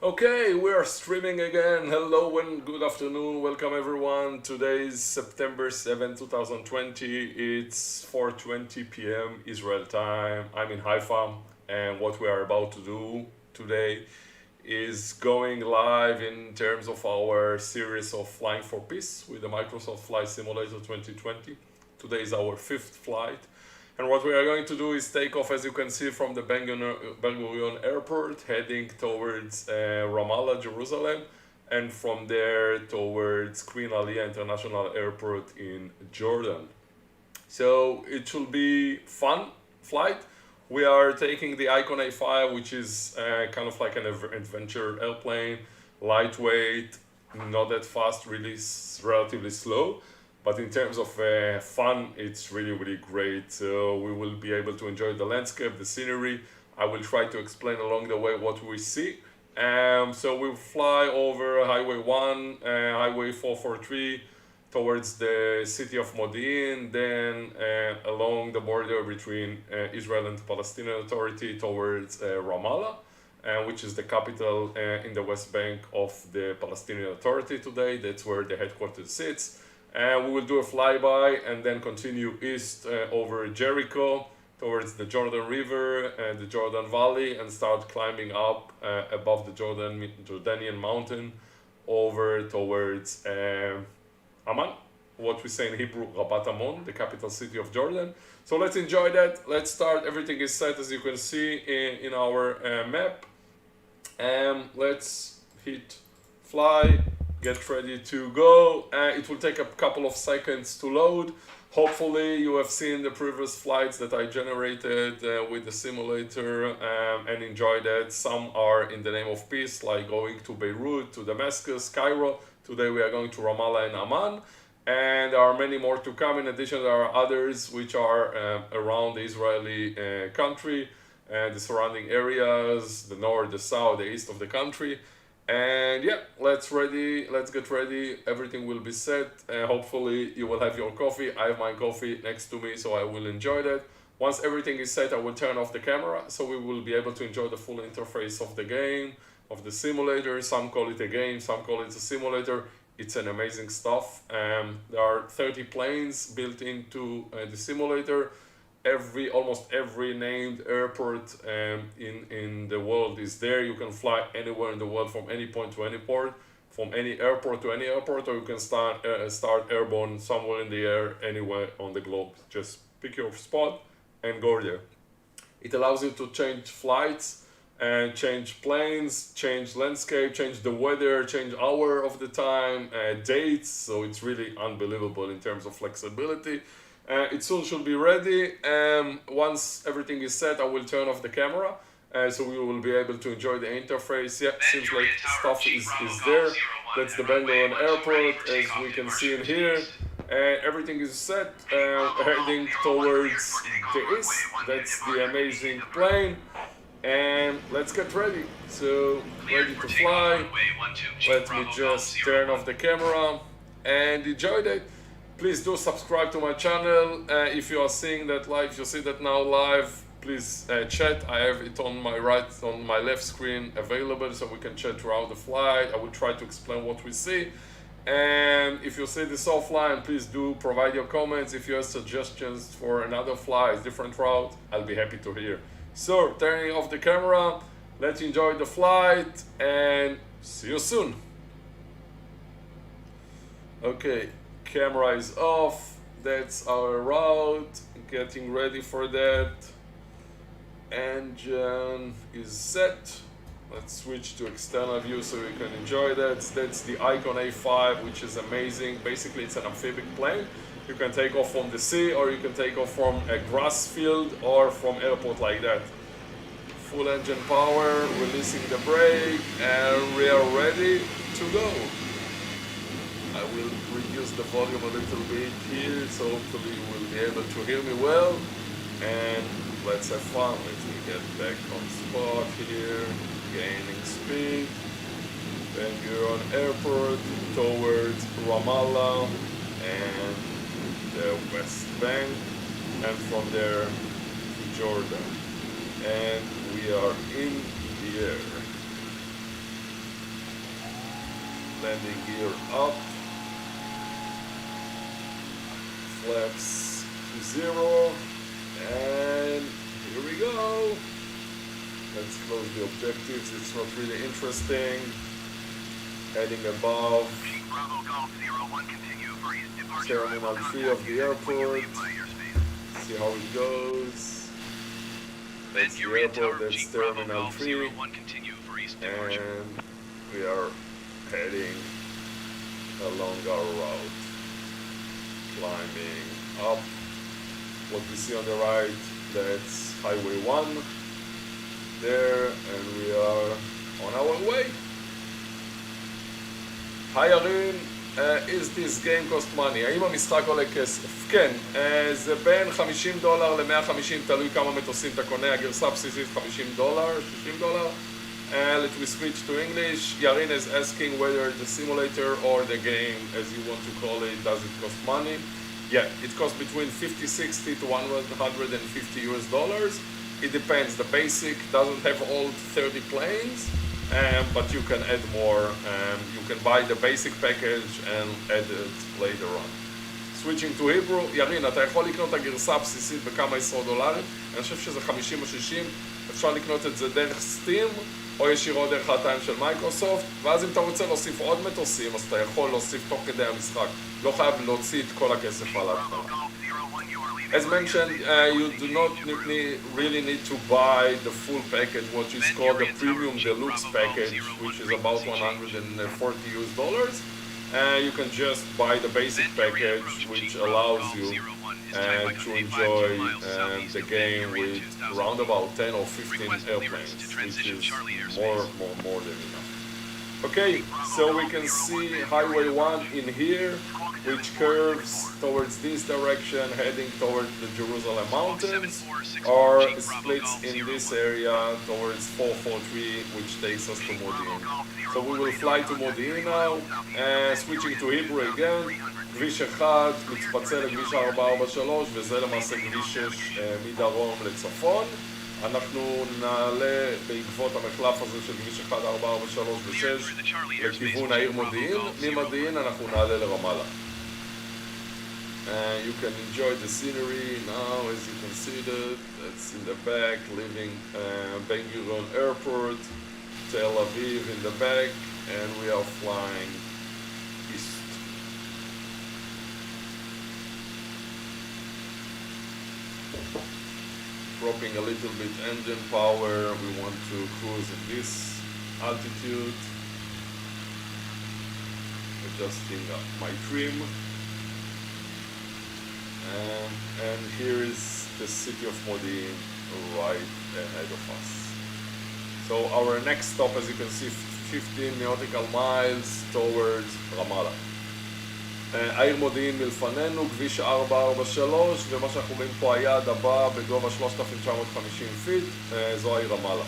Okay, we are streaming again. Hello and good afternoon. Welcome everyone. Today is September 7, 2020. It's 4:20 p.m. Israel time. I'm in Haifa, and what we are about to do today is going live in terms of our series of Flying for Peace with the Microsoft Flight Simulator 2020. Today is our fifth flight. And what we are going to do is take off, as you can see, from the Ben Gurion Airport, heading towards Ramallah, Jerusalem, and from there towards Queen Aliyah International Airport in Jordan. So it should be fun flight. We are taking the Icon A5, which is kind of like an adventure airplane, lightweight, not that fast, really relatively slow. But in terms of fun, it's really, really great. So we will be able to enjoy the landscape, the scenery. I will try to explain along the way what we see. So we'll fly over Highway 1, Highway 443 towards the city of Modi'in, then along the border between Israel and the Palestinian Authority towards Ramallah, which is the capital in the West Bank of the Palestinian Authority today. That's where the headquarters sits. And we will do a flyby and then continue east over Jericho towards the Jordan River and the Jordan Valley and start climbing up above the Jordanian mountain over towards Amman, what we say in Hebrew, Rabat Amon, the capital city of Jordan. So let's enjoy that. Let's start. Everything is set, as you can see in our map. Let's hit fly. Get ready to go. It will take a couple of seconds to load. Hopefully you have seen the previous flights that I generated with the simulator and enjoyed it. Some are in the name of peace, like going to Beirut, to Damascus, Cairo. Today we are going to Ramallah and Amman. And there are many more to come. In addition, there are others which are around the Israeli country, the surrounding areas, the north, the south, the east of the country. And yeah, let's get ready. Everything will be set. Hopefully you will have your coffee. I have my coffee next to me, so I will enjoy that. Once everything is set, I will turn off the camera, so we will be able to enjoy the full interface of the game, of the simulator. Some call it a game, some call it a simulator. It's an amazing stuff. There are 30 planes built into the simulator. Almost every named airport in the world is there. You can fly anywhere in the world from any point to any port, from any airport to any airport, or you can start airborne somewhere in the air, anywhere on the globe. Just pick your spot and go there. It allows you to change flights and change planes, change landscape, change the weather, change hour of the time, dates. So it's really unbelievable in terms of flexibility. It soon should be ready. Once everything is set, I will turn off the camera, so we will be able to enjoy the interface. Yeah, seems like stuff is there. That's the Ben Gurion Airport, as we can see in here. Everything is set, heading towards the east. That's the amazing plane. And let's get ready. So, ready to fly. Let me just turn off the camera and enjoy that. Please do subscribe to my channel. If you are seeing that live, if you see that now live, please chat. I have it on my left screen available, so we can chat throughout the flight. I will try to explain what we see. And if you see this offline, please do provide your comments. If you have suggestions for another flight, different route, I'll be happy to hear. So, turning off the camera, let's enjoy the flight and see you soon. Okay. Camera is off. That's our route. Getting ready for that. Engine is set. Let's switch to external view so we can enjoy that. That's the Icon A5, which is amazing. Basically, it's an amphibious plane. You can take off from the sea, or you can take off from a grass field, or from airport like that. Full engine power, releasing the brake, and we are ready to go. I will reduce the volume a little bit here, so hopefully you will be able to hear me well. And let's have fun. Let me get back on spot here, gaining speed. Ben Gurion Airport towards Ramallah and the West Bank, and from there to Jordan. And we are in the air. landing gear up, flaps to 0, and here we go. Let's close the objectives, it's not really interesting. Heading above Terminal 3 of the airport. See how it goes. That's the airport, that's Terminal 3. And we are heading along our route. Climbing up. What we see on the right, that's Highway 1. There, and we are on our way. הירין, is this game cost money? האם המשחק עולה כסף? כן, זה בין $50 ל-150, תלוי כמה מטוסים אתה קונה, הגרסה הבסיסית $50, $60. And let me switch to English. Yarin is asking whether the simulator or the game, as you want to call it, does it cost money? Yeah, it costs between 50, 60 to $150. It depends. The basic doesn't have all 30 planes, but you can add more. You can buy the basic package and add it later on. Switching to Hebrew, ירין, אתה יכול לקנות את הגרסה הבסיסית בכמה $10. אני חושב שזה 50 או 60. אפשר לקנות את זה דרך סטים, או ישירות דרך האתר של מיקרוסופט, ואז אם אתה רוצה להוסיף עוד מטוסים, אז אתה יכול להוסיף תוך כדי המשחק. לא חייב להוציא את כל הכסף על ההתחלה. As mentioned, you do not really need to buy the full package, what is called the Premium Deluxe package, which is about $140. You can just buy the basic package, which allows you to enjoy the game with around about 10 or 15 airplanes, which is more than enough. Okay, so we can see Highway 1 in here, which curves towards this direction, heading towards the Jerusalem mountains, or splits in this area towards 443, which takes us to Modi'in. So we will fly to Modi'in now, switching to Hebrew again. כביש 1 מתפצל לכביש 443, וזה למעשה כביש 6 מדרום לצפון. אנחנו נעלה בעקבות המחלף הזה של כביש 1, 4, 4, 3 ו-6 לכיוון העיר מודיעין. ממודיעין אנחנו נעלה לרמאללה. You can enjoy the scenery now, as you can see that's in the back, leaving Ben Gurion Airport, Tel-Aviv in the back, and we are flying east. Dropping a little bit engine power, we want to cruise at this altitude. Adjusting up my trim. And here is the city of Modi'in right ahead of us. So our next stop, as you can see, 15 nautical miles towards Ramallah. העיר מודיעין מלפנינו, כביש 443, ומה שאנחנו רואים פה היעד הבא בגובה 3,950 פיט, זו העיר רמאללה.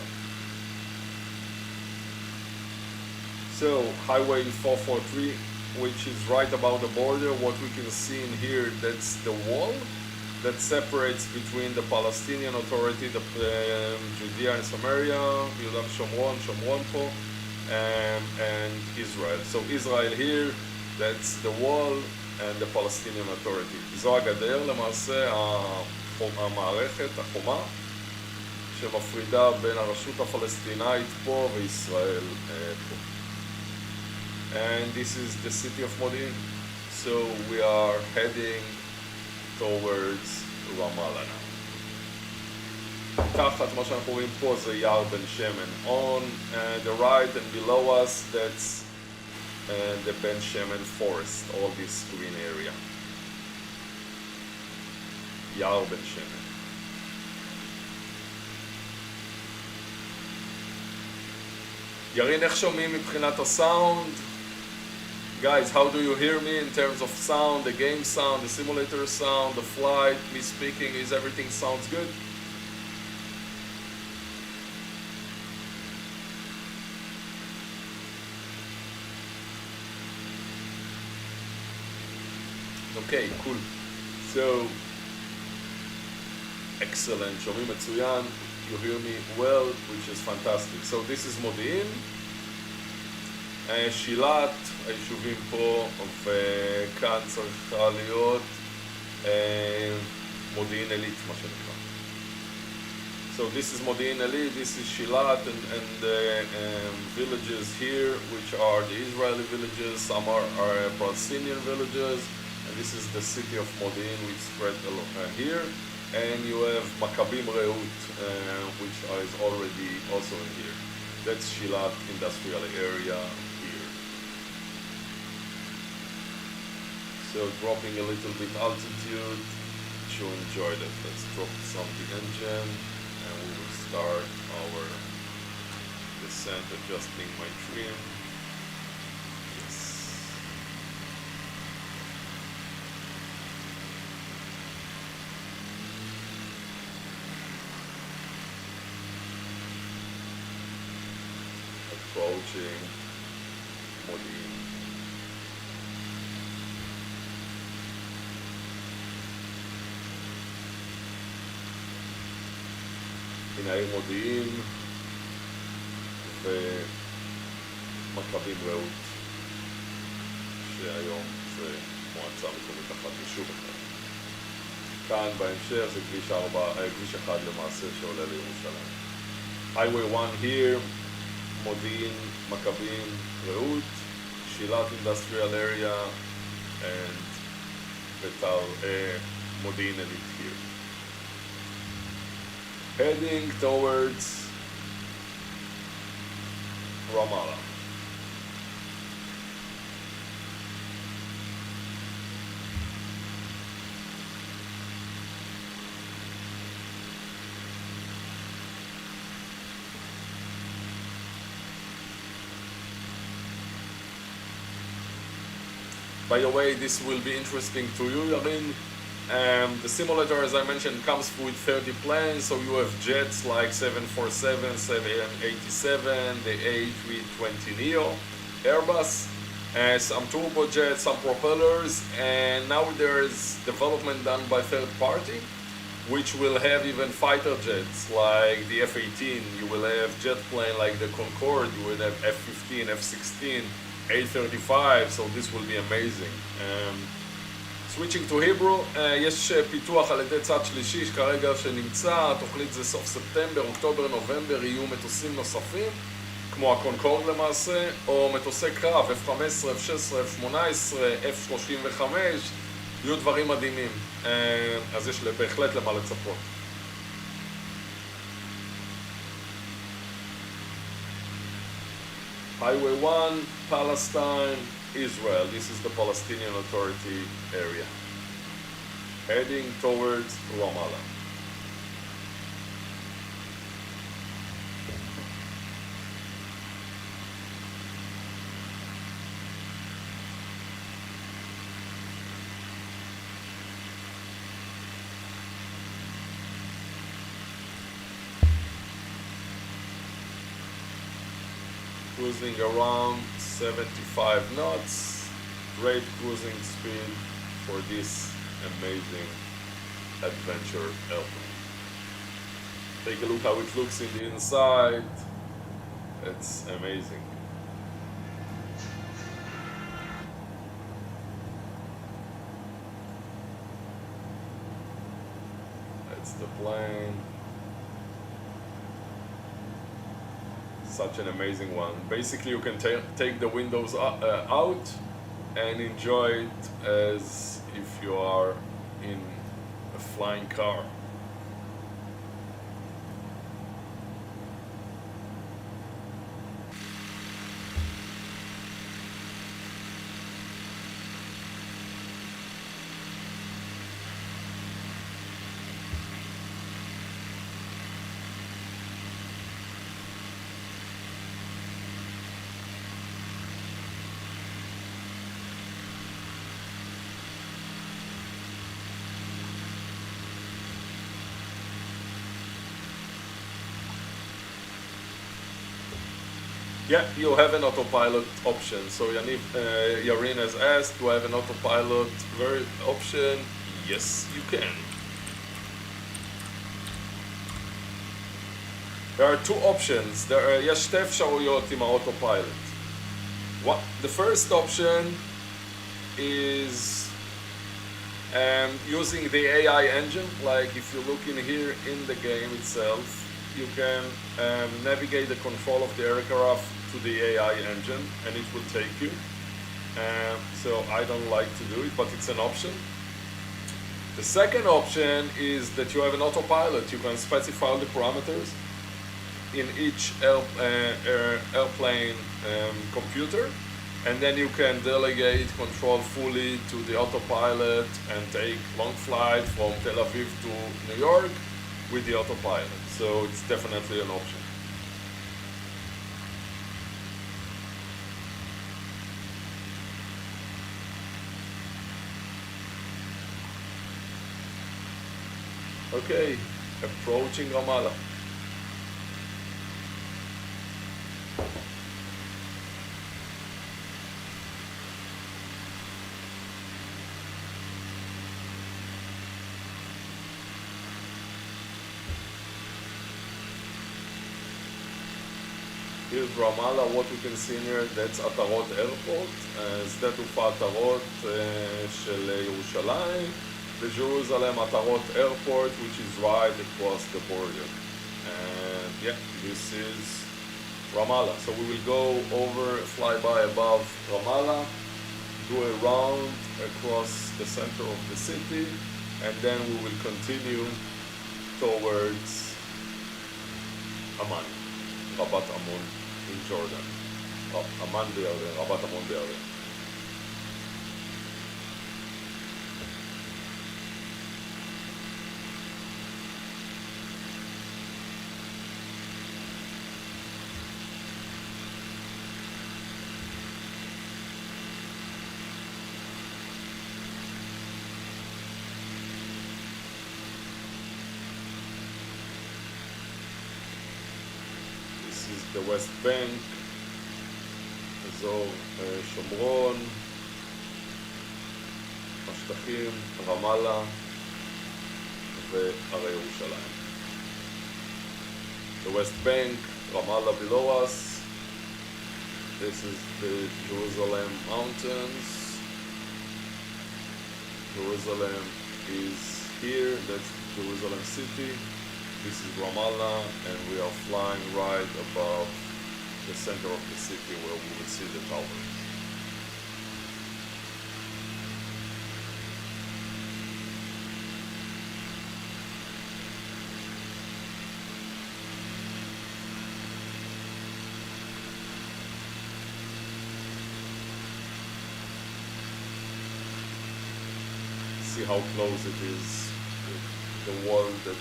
So, Highway 443, which is right about the border, what we can see in here, that's the wall that separates between the Palestinian Authority, the Judea and Samaria, יהודה ושומרון, שומרון פה, and Israel. So Israel here, that's the wall and the Palestinian Authority. זו הגדר, למעשה המערכת, החומה, שמפרידה בין הרשות הפלסטינאית פה וישראל פה. And this is the city of Modi'in. So we are heading towards Ramallah now. תחת מה שאנחנו רואים פה זה יער בן שמן. On the right and below us, that's the Ben Shemen forest, all this green area. יער בן שמן. ירין, איך שומעים מבחינת הסאונד? Guys, how do you hear me in terms of sound, the game sound, the simulator sound, the flight, me speaking, is everything sounds good? Okay, cool. So, excellent. שומעים מצוין. You hear me well, which is fantastic. So this is Modi'in. שילת, היישובים פה, וכאן צריכה להיות מודיעין עילית, מה שנקרא. So this is Modi'in Ali, this is Shilat, and the villages here, which are the Israeli villages, some are Palestinian villages, and this is the city of Modi'in, which spread here, and you have Maccabim Reut, which is already also in here. That's Shilat industrial area here. So dropping a little bit altitude to enjoy that. Let's drop some the engine. And we will start our descent, adjusting my trim. Yes. Approaching Modi'in. הנה העיר מודיעין ומכבים רעות, שהיום זה מועצה מקומית אחת, יישוב אחד. כאן בהמשך זה כביש 1 למעשה שעולה לירושלים. Highway 1 here, מודיעין, מכבים רעות, שילת industrial area, and מודיעין עילית here. Heading towards Ramallah. By the way, this will be interesting to you, Yarin. The simulator, as I mentioned, comes with 30 planes, so you have jets like 747, 787, the A320neo, Airbus, some turbojets, some propellers, and now there is development done by third party, which will have even fighter jets like the F-18. You will have jet plane like the Concorde, you will have F-15, F-16, A-35, so this will be amazing. Switching to Hebrew, יש פיתוח על ידי צד שלישי כרגע שנמצא, התוכנית זה סוף ספטמבר, אוקטובר, נובמבר, יהיו מטוסים נוספים, כמו הקונקורד למעשה, או מטוסי קרב, F-15, F-16, F-18, F-35, יהיו דברים מדהימים, אז יש בהחלט למה לצפות. Highway 1, Palestine, Israel. This is the Palestinian Authority area. Heading towards Ramallah. Cruising around 75 knots, great cruising speed for this amazing adventure airplane. Take a look how it looks in the inside, it's amazing. That's the plane. Such an amazing one. Basically you can take the windows out and enjoy it as if you are in a flying car. Yeah, you have an autopilot option. So Yarin has asked, do I have an autopilot option? Yes, you can. There are two options. יש שתי אפשרויות עם האוטופיילוט. The first option is using the AI engine. Like if you look in here in the game itself, you can navigate the control of the aircraft to the AI engine and it will take you. So I don't like to do it, but it's an option. The second option is that you have an autopilot. You can specify all the parameters in each airplane computer, and then you can delegate control fully to the autopilot and take long flight from Tel Aviv to New York with the autopilot. So it's definitely an option. Okay, approaching Ramallah. Here's Ramallah. What you can see here, that's Atarot Airport, שדה תעופה עטרות של ירושלים. The Jerusalem Atarot Airport, which is right across the border. And yeah, this is Ramallah. So we will go over, fly by above Ramallah, do a round across the center of the city, and then we will continue towards Amman, Rabat Amon in Jordan. Oh, Amman בירדן, Rabat Amon בירדן. The West Bank, אזור שומרון, השטחים, רמאללה והרי ירושלים. The West Bank, Ramallah below us. This is the Jerusalem mountains. Jerusalem is here, that's Jerusalem city. This is Ramallah, and we are flying right above the center of the city where we will see the towers. See how close it is, the wall that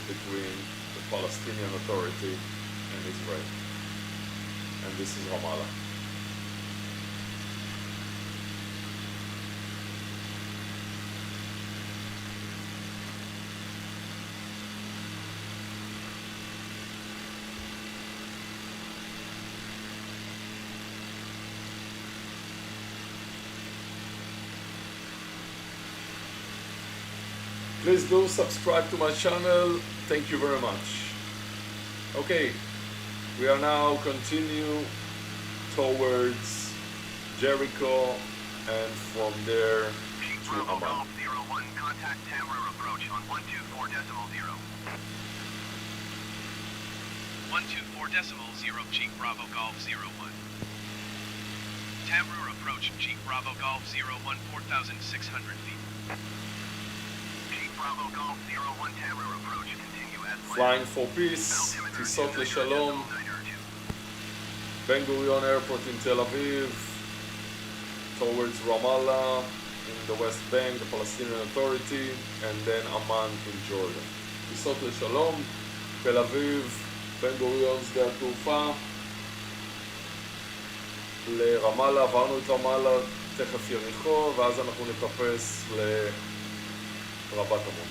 between the Palestinian Authority and Israel. And this is Ramallah. Please do subscribe to my channel. Thank you very much. Okay, we are now continue towards Jericho and from there to Amman. 01, contact Tamra approach on 124.0. 124.0, Jeep Bravo Golf 01. Tamra approach, Jeep Bravo Golf 01, 4,600 feet. Bravo Golf 01 Tamra approach, continue as planned. Flying for peace, טיסות לשלום, Ben Gurion Airport in Tel-Aviv, towards Ramallah in the West Bank, the Palestinian Authority, and then Amman in Jordan. טיסות לשלום, תל אביב, Ben Gurion שדה התעופה, לרמאללה, עברנו את רמאללה, תכף יריחו, ואז אנחנו נטפס רבת עמון.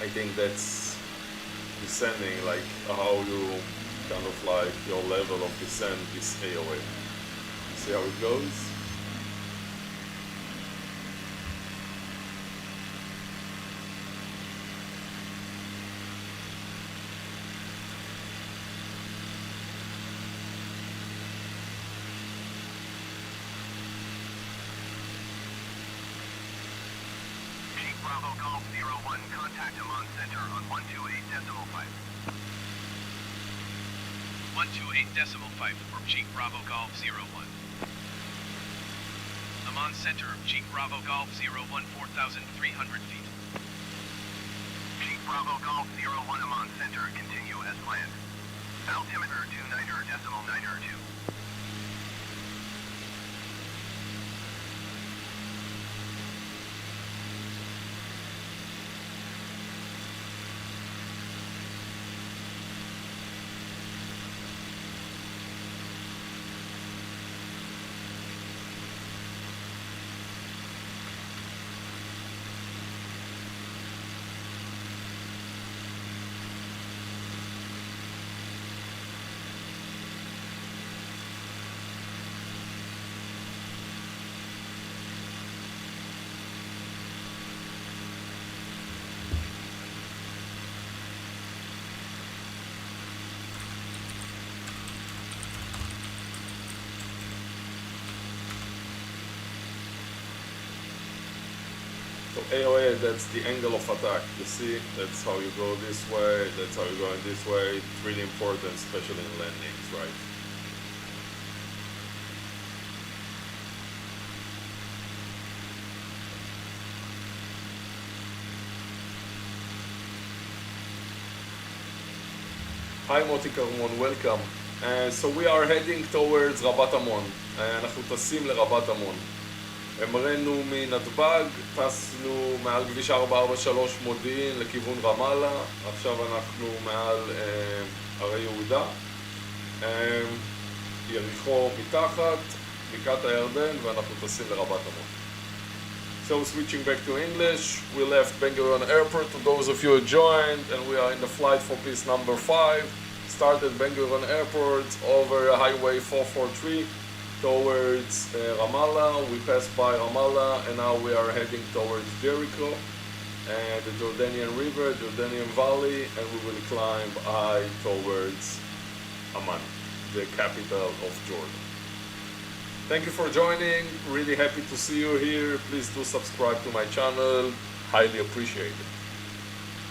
I think that's descending, like how you kind of like your level of descent is AOA. See how it goes? Bravo Golf 01, contact Amman Center on 128.5. 128.5 for Cheek Bravo Golf 01. Amman Center, Cheek Bravo Golf 01, 4,300 feet. Cheek Bravo Golf 01, Amman Center, continue as planned. Altimeter 29.92. So AOA, that's the angle of attack. You see, that's how you go this way, that's how you go in this way. It's really important, especially in landings, right? Hi Moti Karmon, welcome. So we are heading towards רבת עמון. אנחנו טסים לרבת עמון. המראנו מנתב"ג, טסנו מעל כביש 443 מודיעין לכיוון רמאללה, עכשיו אנחנו מעל הרי יהודה, יריחו מתחת, בקעת הירדן, ואנחנו טסים לרבת עמון. So switching back to English, we left Ben Gurion Airport to those of you who joined, and we are in the flight for piece number 5. Started Ben Gurion Airport over Highway 443 towards Ramallah. We passed by Ramallah and now we are heading towards Jericho and the Jordanian River, Jordanian Valley, and we will climb high towards Amman, the capital of Jordan. Thank you for joining, really happy to see you here. Please do subscribe to my channel, highly appreciated.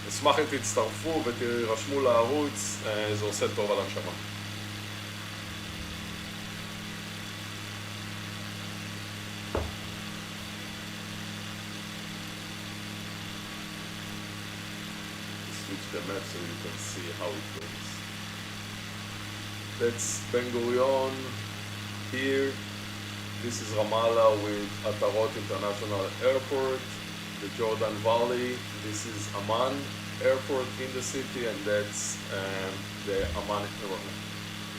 אשמח אם תצטרפו ותירשמו לערוץ, זה עושה טוב על הנשמה. Switch the map so you can see how it goes. That's Ben Gurion here. This is Ramallah with Atarot International Airport, the Jordan Valley. This is Amman Airport in the city, and that's the Amman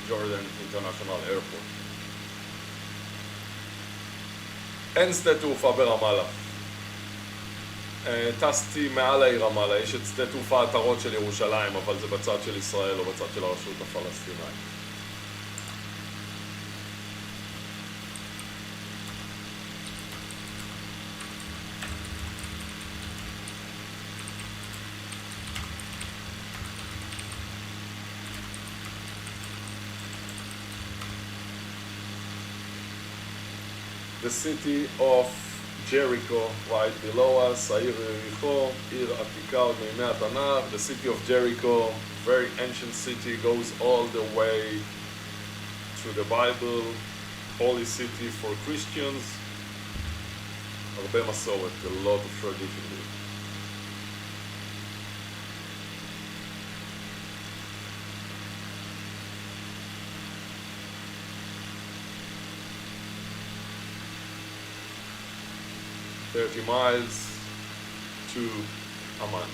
Jordan International Airport. אין שדה תעופה ברמאללה. טסתי מעל העיר רמאללה, יש את שדה תעופה עטרות של ירושלים, אבל זה בצד של ישראל או בצד של הרשות הפלסטינאית. The city of Jericho right below us, העיר יריחו, עיר עתיקה עוד מימי התנ"ך. The city of Jericho, very ancient city, goes all the way to the Bible, holy city for Christians. הרבה מסורת, a lot of tradition here. miles to Amman.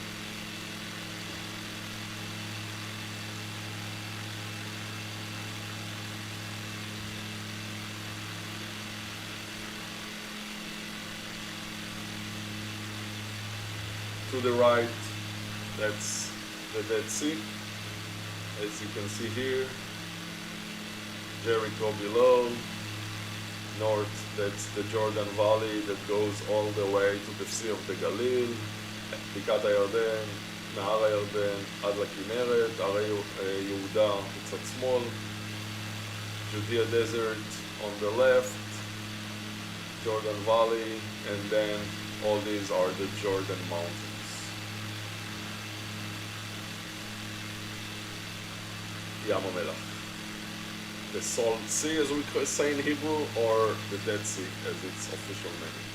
To the right, that's the Dead Sea. As you can see here, Jericho below. North, that's the Jordan Valley that goes all the way to the Sea of the Galil, בקעת הירדן, נהר הירדן עד לכנרת, הרי יהודה בצד שמאל, Judea Desert on the left, Jordan Valley, and then all these are the Jordan Mountains. ים המלח. The Salt Sea, as we say in Hebrew, or the Dead Sea, as its official name.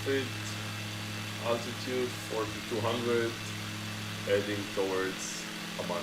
feet altitude, 4,200, heading towards Amman.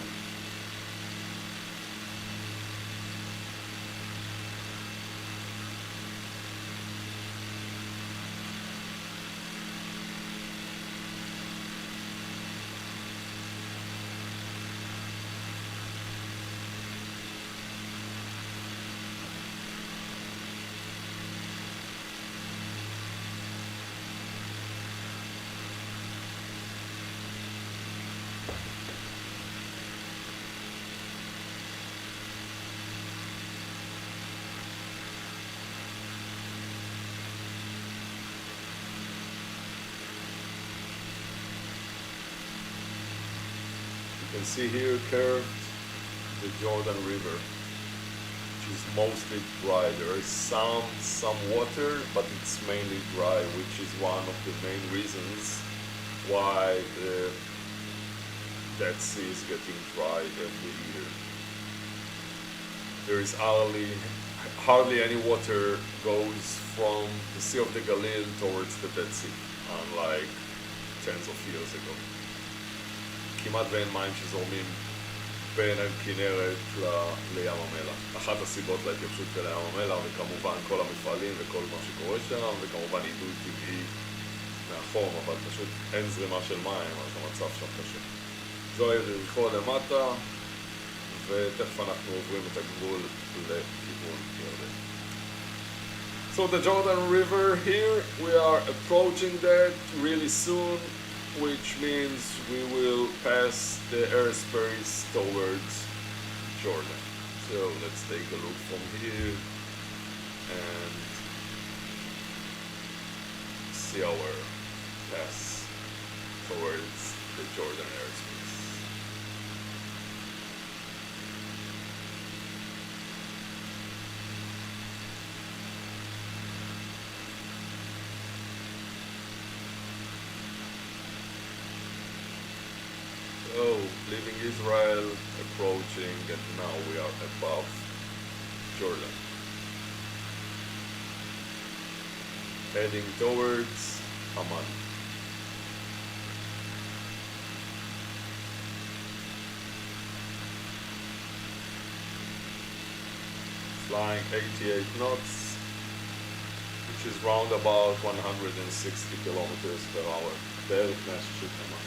You can see here curved the Jordan River, which is mostly dry. There is some water, but it's mainly dry, which is one of the main reasons why the Dead Sea is getting dry every year. There is hardly any water goes from the Sea of the Galil towards the Dead Sea, unlike tens of years ago. כמעט ואין מים שזורמים בין הכנרת לים המלח. אחת הסיבות להתייבשות של ים המלח, וכמובן כל המפעלים וכל מה שקורה שם, וכמובן עידוד טבעי מהחום, אבל פשוט אין זרימה של מים, אז המצב שם קשה. זו העיר יריחו למטה, ותכף אנחנו עוברים את הגבול לכיוון ירדן. So the Jordan River here, we are approaching that really soon, which means we will pass the airspace towards Jordan. So let's take a look from here and see our pass towards the Jordan airspace. So, leaving Israel, approaching, and now we are above Jordan. Heading towards Amman. Flying 88 knots, which is round about 160 kilometers per hour. בערך 160 קמ"ש.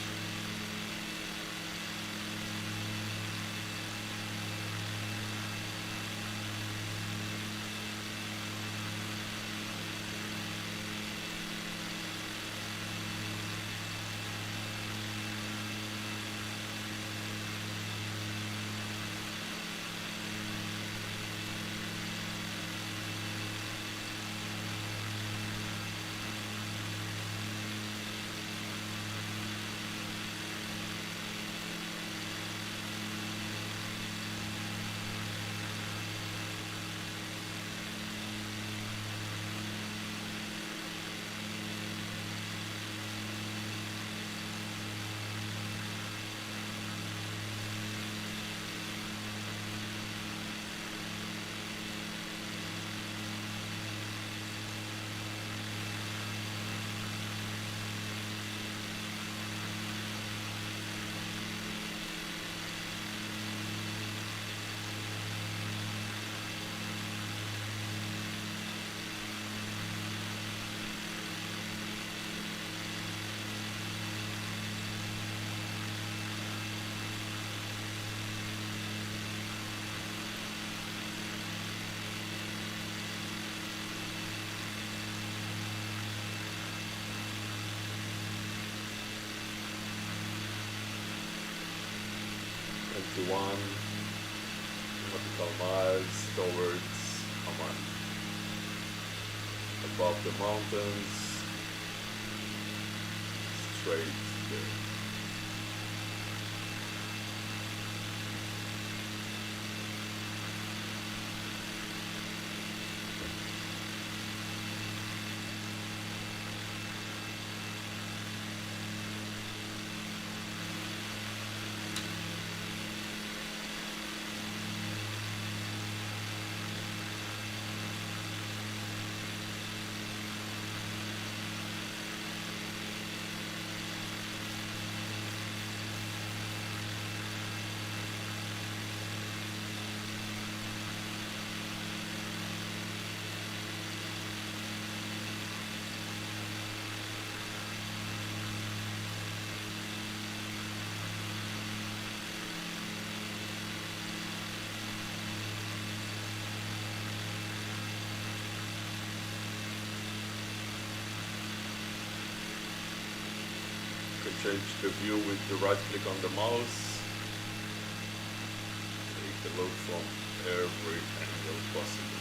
51 nautical miles towards Amman. Above the mountains, straight there. Change the view with the right click on the mouse. Take a look from every angle possible.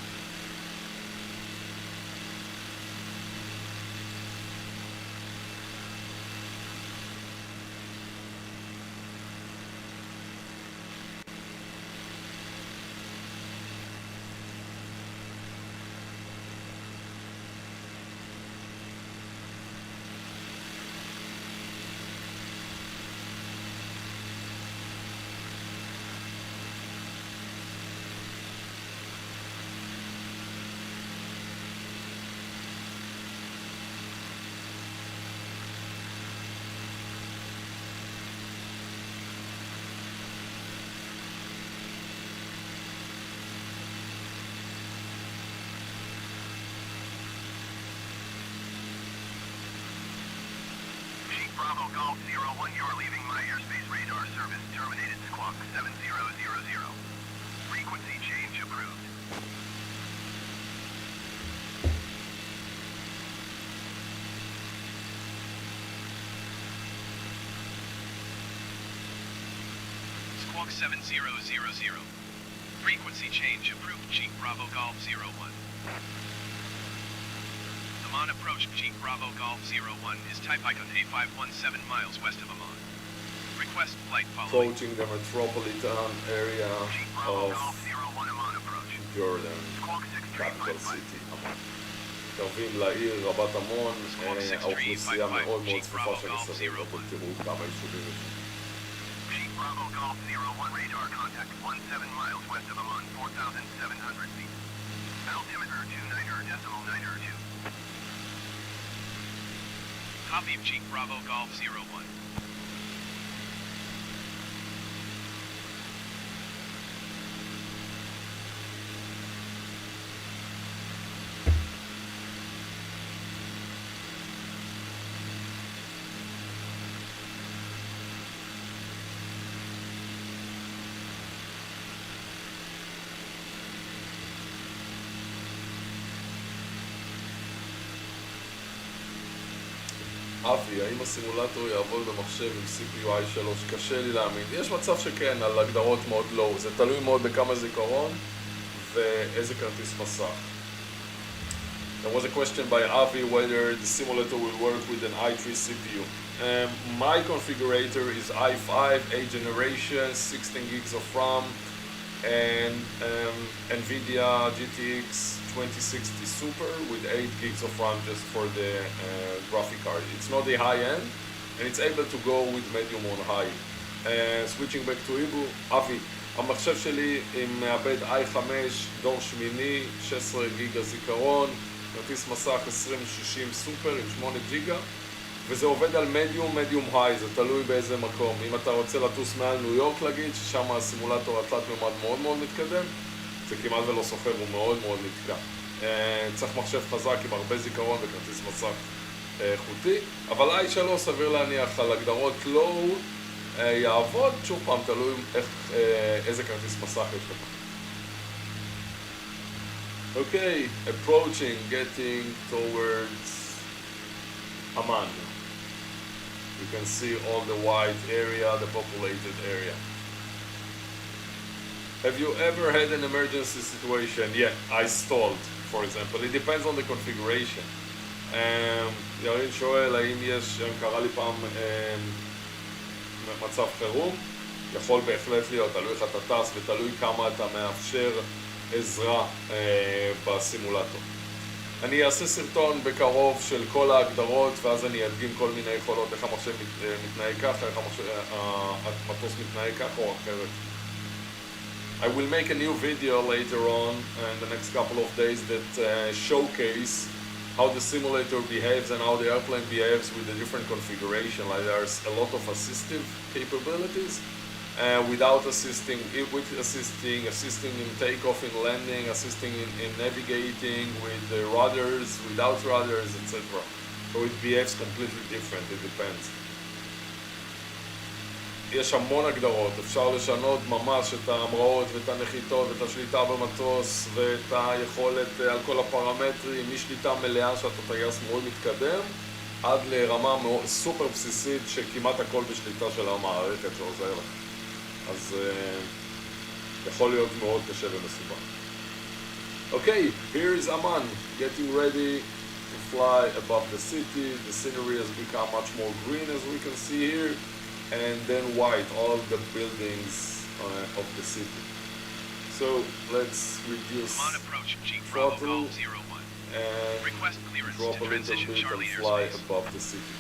Bravo Golf 01, you're leaving my airspace radar service terminated squawk 7000. Frequency change approved. Squawk 7000. Frequency change approved. Chief Bravo Golf 01. Amman approach. Chief Bravo Golf 01 is type icon A517 miles west of Amman. Request flight following. Approaching the metropolitan area of Jordan, capital city, Amman. מתקרבים לעיר רבת עמון, האוכלוסייה מאוד מאוד צפופה שמסביב, אתם תראו כמה יישובים יש. Chief Bravo Golf 01 radar contact 17 miles west of Amman, 4,700 feet. Altimeter 29.902. Copy of Chief Bravo Golf 01. אבי, האם הסימולטור יעבוד במחשב עם CPU i3? קשה לי להאמין. יש מצב שכן, על הגדרות מאוד low. זה תלוי מאוד בכמה זיכרון ואיזה כרטיס מסך. There was a question by Avi whether the simulator will work with an i3 CPU. My configurator is i5, 8th generation, 16 gigs of RAM, and NVIDIA GTX 2060 Super with 8 gigs of RAM just for the graphic card. It's not the high end, and it's able to go with medium on high. Switching back to Hebrew, אבי, המחשב שלי עם מעבד i5 דור שמיני, 16 גיגה זיכרון, כרטיס מסך 2060 סופר עם 8 ג'יגה, וזה עובד על מדיום היי, זה תלוי באיזה מקום. אם אתה רוצה לטוס מעל ניו יורק להגיד, ששם הסימולטור התלת ממד מאוד מאוד מתקדם, זה כמעט ולא סוחר, הוא מאוד מאוד נתקע. צריך מחשב חזק עם הרבה זיכרון וכרטיס מסך איכותי, אבל i3 סביר להניח על הגדרות low יעבוד, שוב פעם תלוי איזה כרטיס מסך יש לך. Okay, approaching, getting towards Amman. You can see all the white area, the populated area. Have you ever had an emergency situation? Yeah, I stalled, for example. It depends on the configuration. ירין שואל, האם קרה לי פעם מצב חירום? יכול בהחלט להיות, תלוי איך אתה טס ותלוי כמה אתה מאפשר עזרה בסימולטור. אני אעשה סרטון בקרוב של כל ההגדרות, ואז אני אדגים כל מיני יכולות, איך המחשב מתנהג ככה, איך המטוס מתנהג ככה או אחרת. I will make a new video later on in the next couple of days that showcase how the simulator behaves and how the airplane behaves with the different configuration. Like there's a lot of assistive capabilities, without assisting, with assisting in takeoff, in landing, assisting in navigating, with the rudders, without rudders, etc. So it behaves completely different, it depends. יש המון הגדרות, אפשר לשנות ממש את ההמראות ואת הנחיתות ואת השליטה במטוס ואת היכולת על כל הפרמטרים, משליטה מלאה שאתה טייס מאוד מתקדם עד לרמה סופר בסיסית שכמעט הכל בשליטה של המערכת שעוזר לך. אז יכול להיות מאוד קשה ומסובך. Okay, here is Amman, getting ready to fly above the city. The scenery has become much more green as we can see here. And then white, all the buildings of the city. So let's reduce throttle and drop a little bit and fly above the city.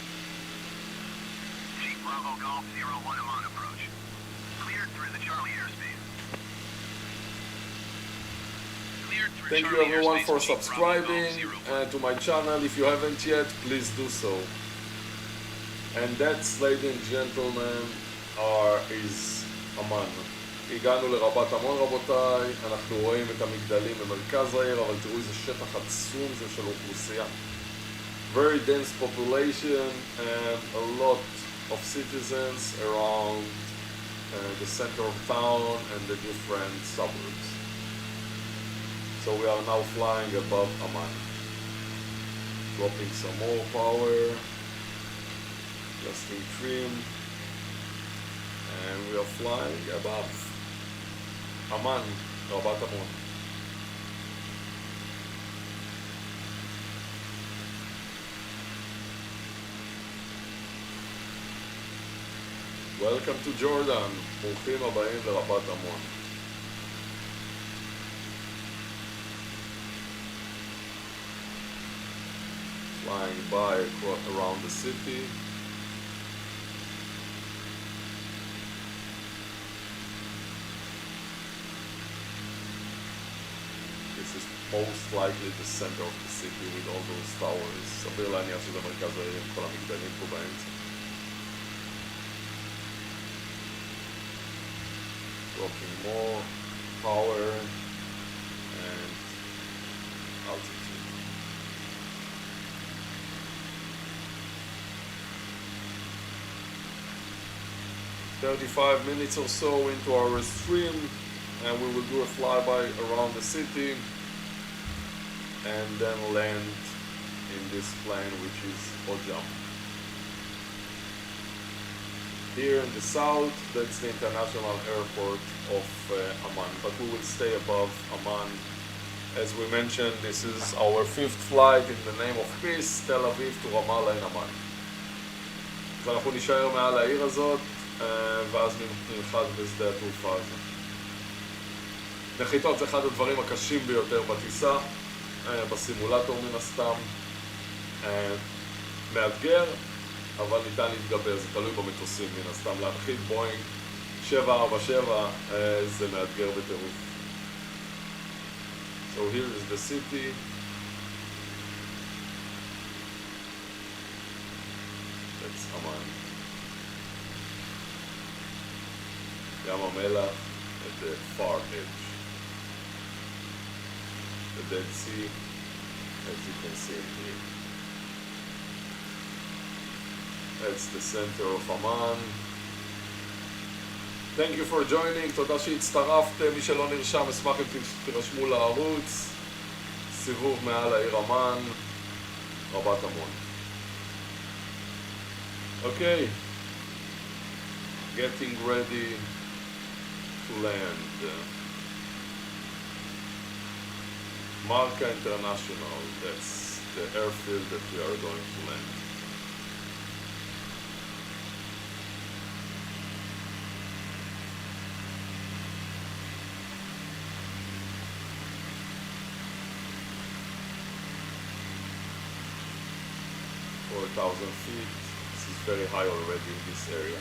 Jeep Bravo Golf 01 Amman approach. Cleared through the Charlie airspace. Thank you everyone for subscribing to my channel. If you haven't yet, please do so. And that's, ladies and gentlemen, is Amman. הגענו לרבת עמון רבותיי, אנחנו רואים את המגדלים במרכז העיר, אבל תראו איזה שטח עצום זה של אוכלוסייה. Very dense population and a lot of citizens around the center of town and the different suburbs. So we are now flying above Amman. Dropping some more power. Just in trim, and we are flying above Amman, Rabat Amon. Welcome to Jordan, ברוכים הבאים לרבת עמון. Flying by around the city. This is most likely the center of the city with all those towers. סביר להניח שזה מרכז העיר עם כל המגדלים פה באמצע. Dropping more power and altitude. "35 minutes or so into our stream, and we will do a flyby around the city and then land in this plane, which is Ojam. Here in the south, that's the international airport of Amman, but we will stay above Amman. As we mentioned, this is our 5th flight in the name of peace, Tel-Aviv to Ramallah in Amman. אז אנחנו נשאר מעל העיר הזאת, ואז ננחת בשדה התעופה הזה. נחיתות זה אחד הדברים הקשים ביותר בטיסה, בסימולטור מן הסתם. מאתגר, אבל ניתן להתגבר, זה תלוי במטוסים מן הסתם. להנחית בואינג 747 זה מאתגר בטירוף. So here is the city. That's Amman. ים המלח at the far edge. The Dead Sea, as you can see here. That's the center of Amman. Thank you for joining, תודה שהצטרפתם, מי שלא נרשם אשמח אם תירשמו לערוץ. סיבוב מעל העיר אמן, רבת עמון. Okay, getting ready to land. Marca International, that's the airfield that we are going to land. For 1,000 feet, this is very high already in this area.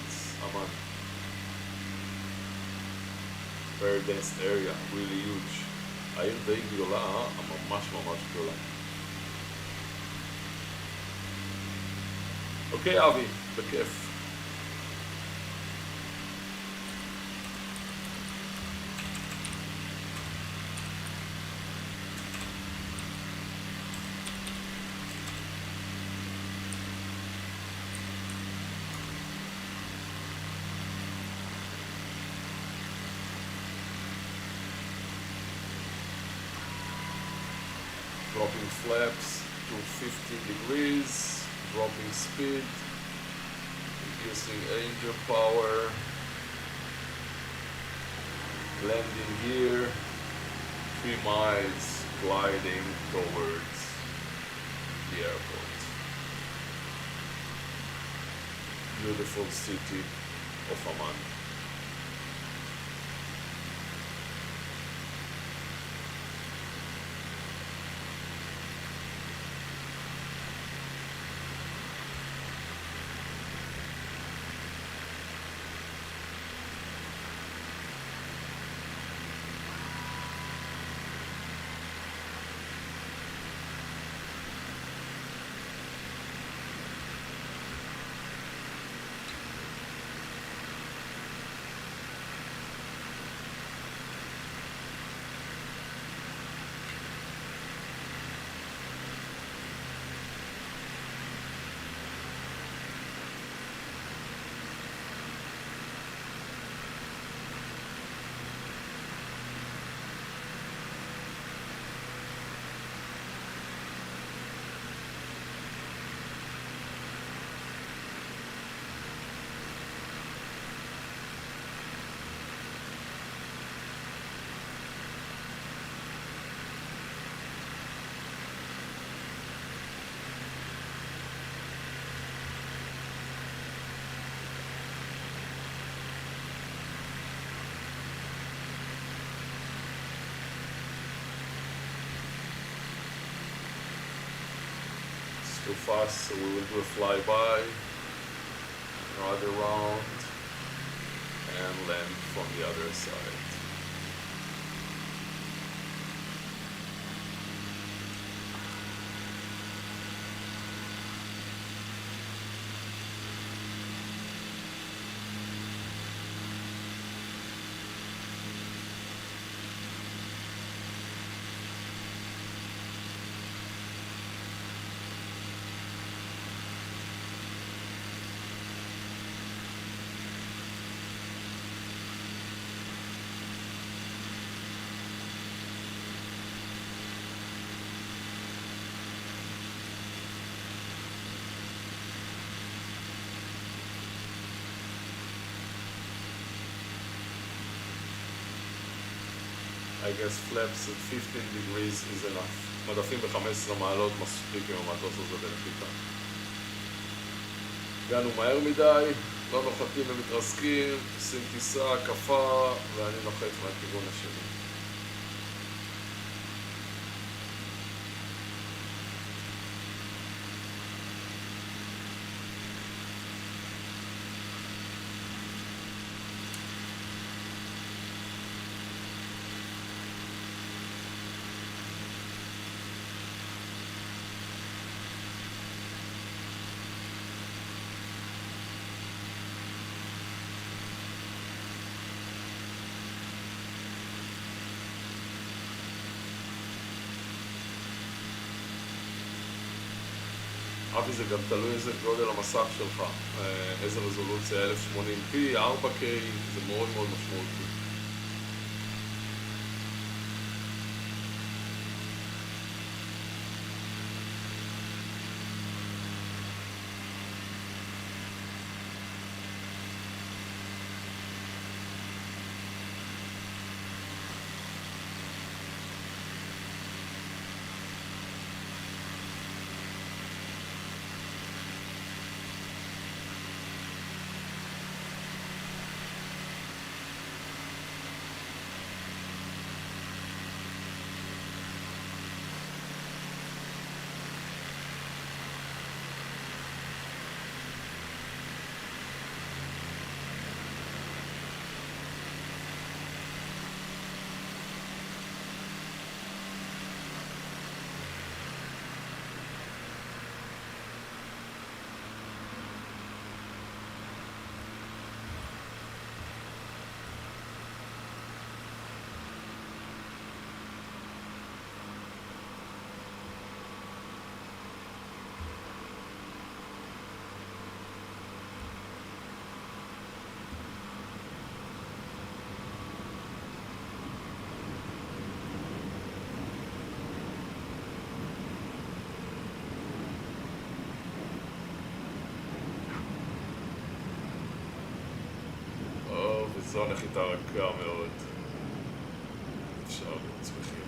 It's Amman. Very dense area, really huge. העיר די גדולה, ממש ממש גדולה. אוקיי אבי, בכיף. Dropping flaps to 15 degrees, dropping speed, reducing engine power, landing gear, 3 miles gliding towards the airport. Beautiful city of Amman. Too fast, so we will do a flyby, ride around, and land from the other side. I guess flaps at 15 degrees is enough. מדפים ב-15 מעלות מספיק עם המטוס הזה בנחיתה. הגענו מהר מדי, לא נוחתים ומתרסקים, עושים טיסה, הקפה, ואני נוחת מהכיוון השני. אבי, זה גם תלוי איזה גודל המסך שלך, איזה רזולוציה, 1080p, 4K, זה מאוד מאוד משמעותי. זו נחיתה רכה מאוד. אפשר להיות שמחים.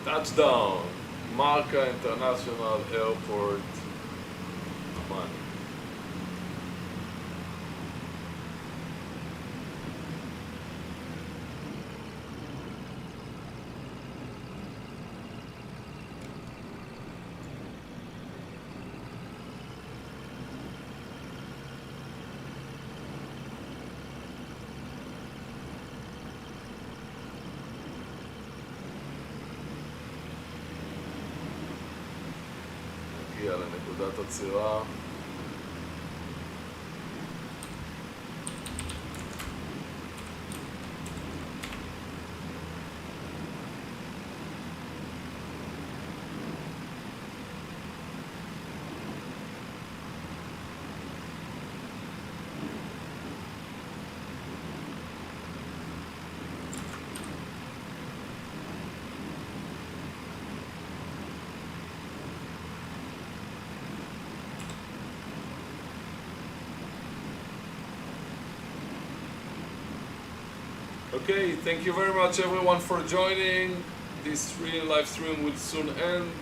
Touchdown! Marca International Airport, Amman. נגיע לנקודת עצירה. Okay, thank you very much everyone for joining. This live stream will soon end.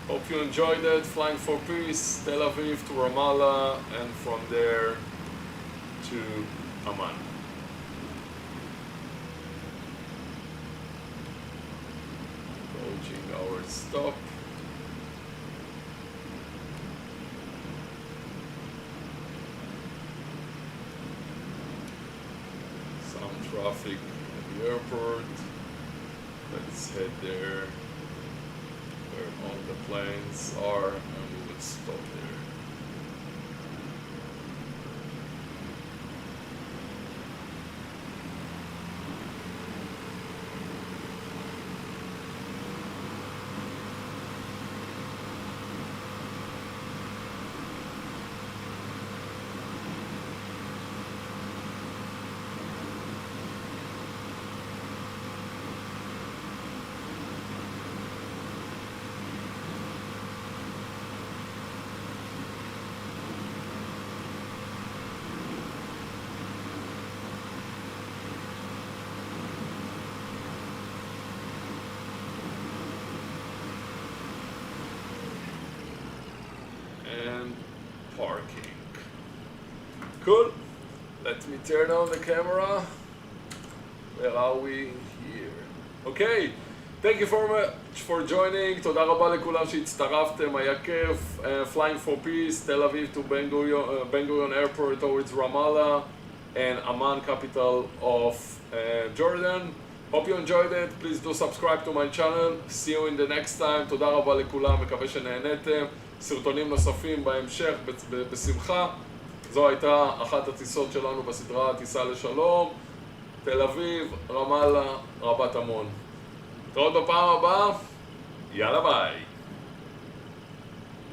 Hope you enjoyed it. Flying for peace, Tel Aviv to Ramallah, and from there to Amman. Approaching our stop. Traffic at the airport. Let's head there where all the planes are and we will stop there. Parking. Cool. Let me turn on the camera. Where are we? Here. Okay. Thank you very much for joining. תודה רבה לכולם שהצטרפתם. היה כיף. Flying for peace, Tel Aviv to Ben Gurion Airport towards Ramallah and Amman, capital of Jordan. Hope you enjoyed it. Please do subscribe to my channel. See you in the next time. תודה רבה לכולם. מקווה שנהנתם. סרטונים נוספים בהמשך בשמחה. זו הייתה אחת הטיסות שלנו בסדרה טיסה לשלום. תל אביב, רמאללה, רבת עמון. תראות בפעם הבאה. יאללה ביי.